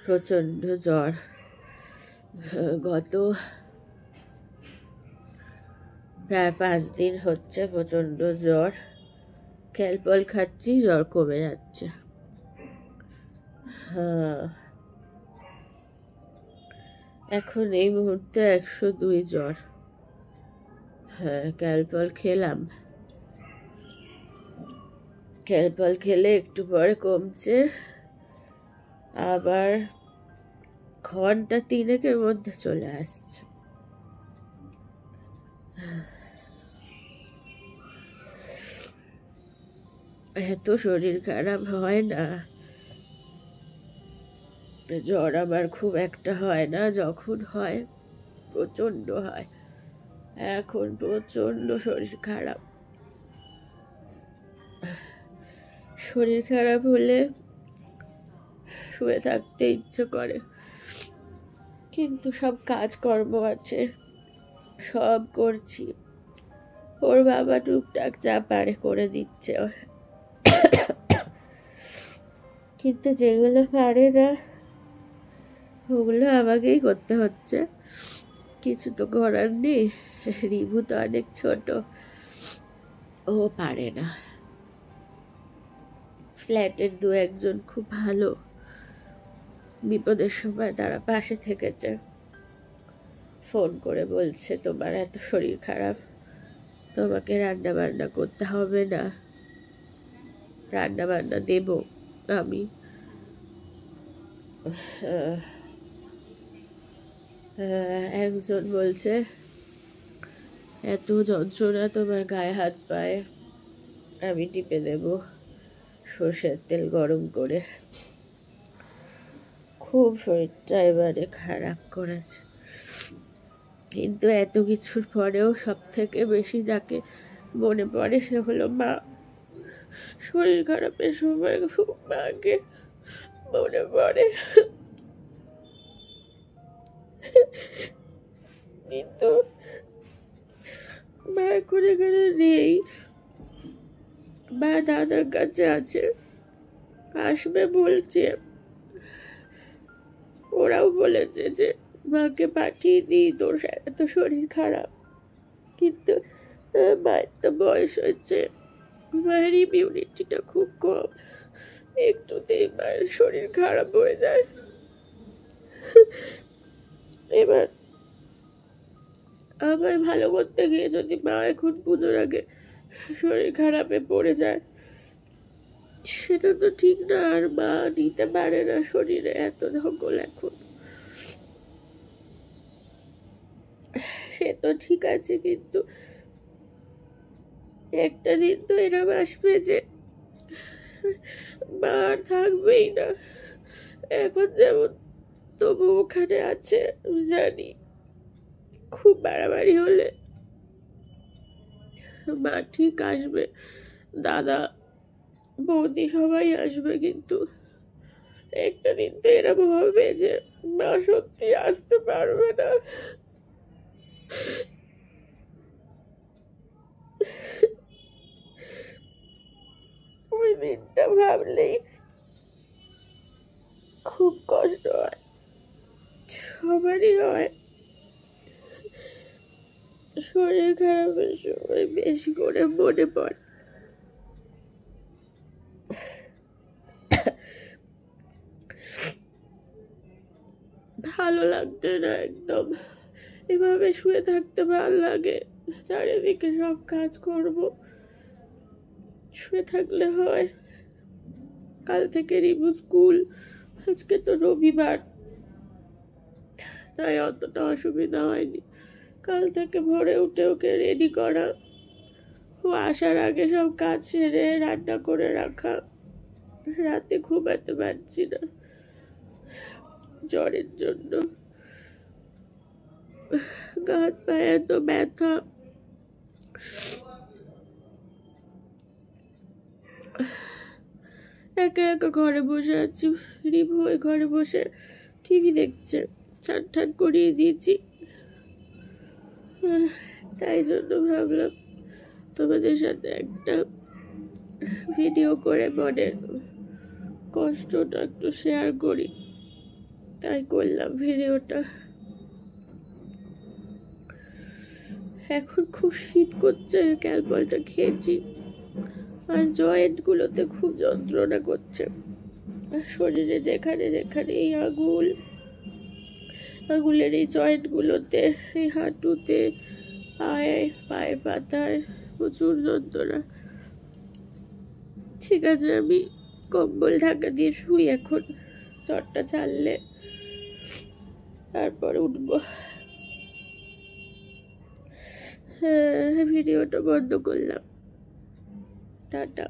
প্রচণ্ড জ্বর। গত প্রায় 5 দিন হচ্ছে প্রচণ্ড জ্বর। ক্যালপল খাচ্ছি, জ্বর কমে যাচ্ছে। এখন এই মুহূর্তে 102 জ্বর। ক্যালপল খেলাম, ক্যালপল খেলে একটু পরে কমছে, আবার ঘন্টা 3-এর মধ্যে চলে আসছে। এত শরীর খারাপ হয় না, জ্বর আমার খুব একটা হয় না, যখন হয় প্রচণ্ড হয়। এখন প্রচণ্ড শরীর খারাপ। শরীর খারাপ হলে শুয়ে থাকতে ইচ্ছে করে, কিন্তু সব কাজকর্ম আছে, সব করছি। ওর বাবা টুকটাক যা পারে করে দিচ্ছে, কিন্তু যেগুলো পারে না ওগুলো আমাকেই করতে হচ্ছে। কিছু তো করার নেই, রিভু তো অনেক ছোট, ও পারে না। ফ্ল্যাটের 2-1 খুব ভালো, বিপদের সময় তারা পাশে থেকেছে। ফোন করে বলছে তোমার এত শরীর খারাপ, তোমাকে রান্না বান্না করতে হবে না, রান্না বান্না দেব আমি। একজন বলছে এত যন্ত্রণা তোমার গায়ে হাত পায়ে, আমি টিপে দেব সর্ষের তেল গরম করে। খুব শরীরটা এবারে খারাপ করেছে, কিন্তু এত কিছুর পরেও সব থেকে বেশি যাকে মনে পড়ে সে হলো মা। শরীর খারাপের সময় খুব মাকে মনে পড়ে, কিন্তু মা এখন এখানে নেই, মা দাদার কাছে আছে, আসবে বলছে। ওরাও বলেছে যে মাকে পাঠিয়ে দিই, তোর এত শরীর খারাপ, কিন্তু মায়ের তো বয়স হচ্ছে, মায়ের ইমিউনিটিটা খুব কম, একটুতেই মায়ের শরীর খারাপ হয়ে যায়। এবার আমায় ভালো করতে গিয়ে যদি মা এখন পুজোর আগে শরীর খারাপে পড়ে যায়, সেটা তো ঠিক না। আর মা নিতে পারে না শরীরে এত ধকল এখন। সে তো ঠিক আছে, কিন্তু একটা দিন তো এরকম আসবে যে মা আর থাকবেই না। এখন যেমন তবু ওখানে আছে, আমি জানি খুব বাড়াবাড়ি হলে মা ঠিক আসবে, দাদা বৌদি সবাই আসবে, কিন্তু একটা দিন তো এরকম হবে যে মা সত্যি আসতে পারবে না। ওই দিনটা ভাবলেই খুব কষ্ট হয়, সবারই হয়। শরীর খারাপের সময় বেশি করে মনে পড়ে। ভালো লাগছে না একদম, এভাবে শুয়ে থাকতে ভালো লাগে। চারিদিকে সব কাজ করব, শুয়ে থাকলে হয়। কাল থেকে রিভু স্কুল, আজকে তো রবিবার, তাই অতটা অসুবিধা হয়নি। কাল থেকে ভোরে উঠে ওকে রেডি করা, ও আসার আগে সব কাজ সেরে রান্না করে রাখা। রাতে ঘুমাতে পারছি না জ্বরের জন্য, গা হাত পায়ে এত ব্যথা। একা একা ঘরে বসে আছি, রিভু ওই ঘরে বসে টিভি দেখছে, চান টান করিয়ে দিয়েছি। তাই জন্য ভাবলাম তোমাদের সাথে একটা ভিডিও করে মনের কষ্টটা একটু শেয়ার করি। তাই করলাম ভিডিওটা। এখন খুব শীত করছে, ক্যালপলটা খেয়েছি, আর জয়েন্ট গুলোতে খুব যন্ত্রণা করছে। আর শরীরে যেখানে যেখানে এই আঙুলের এই জয়েন্ট গুলোতে, এই হাঁটুতে, পায়ের পাতায় প্রচুর যন্ত্রণা। ঠিক আছে, আমি কম্বল ঢাকা দিয়ে শুই এখন, জ্বরটা ছাড়লে তারপরে উঠবো। হ্যাঁ, ভিডিওটা বন্ধ করলাম। টাটা।